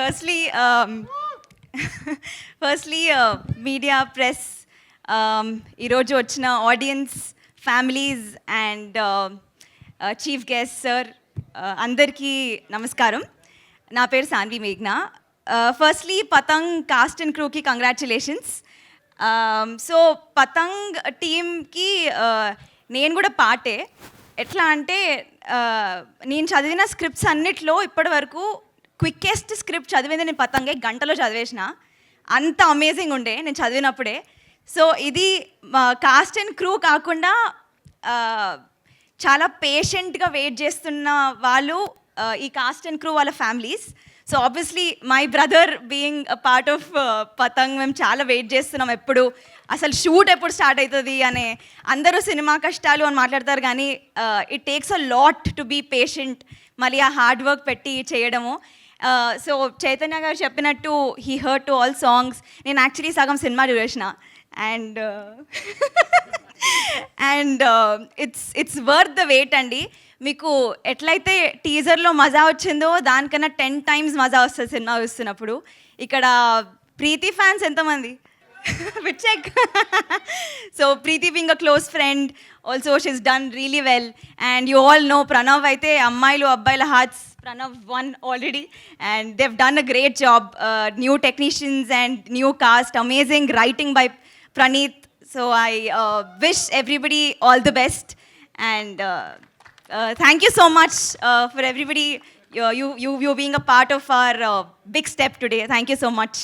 Firstly, firstly media press ఈరోజు వచ్చిన audience families and chief guest sir అందరికీ నమస్కారం. నా పేరు సాన్వి మేఘ్నా. ఫస్ట్లీ పతంగ్ కాస్ట్ అండ్ క్రూకి కంగ్రాచులేషన్స్. సో పతంగ్ టీమ్కి నేను కూడా పార్టే. ఎట్లా అంటే నేను చదివిన స్క్రిప్ట్స్ అన్నిట్లో ఇప్పటి వరకు క్విక్కెస్ట్ స్క్రిప్ట్ చదివింది నేను పతంగే, గంటలో చదివేసిన. అంత అమేజింగ్ ఉండే నేను చదివినప్పుడే. సో ఇది కాస్ట్ అండ్ క్రూ కాకుండా చాలా పేషెంట్గా వెయిట్ చేస్తున్న వాళ్ళు ఈ కాస్ట్ అండ్ క్రూ వాళ్ళ families. So obviously my brother being a part of Patang మేము చాలా వెయిట్ చేస్తున్నాం. ఎప్పుడు అసలు షూట్ ఎప్పుడు స్టార్ట్ అవుతుంది అనే. అందరూ సినిమా కష్టాలు అని మాట్లాడతారు కానీ it takes a lot to be patient, మళ్ళీ ఆ హార్డ్ వర్క్ పెట్టి చేయడము. సో చైతన్య గారు చెప్పినట్టు he heard to all songs. నేను యాక్చువల్లీ సగం సినిమా చూసిన and and it's worth the wait అండి. మీకు ఎట్లయితే టీజర్లో మజా వచ్చిందో దానికన్నా 10 times మజా వస్తుంది సినిమా చూస్తున్నప్పుడు. ఇక్కడ ప్రీతి ఫ్యాన్స్ ఎంతమంది? విచెక్. So Preethi being a close friend also she's done really well. And you all know Pranav అయితే అమ్మాయిలు అబ్బాయిల hearts. Pranav won already and they've done a great job. New technicians and new cast, amazing writing by Praneeth. So I wish everybody all the best and thank you so much for everybody you being a part of our big step today. Thank you so much.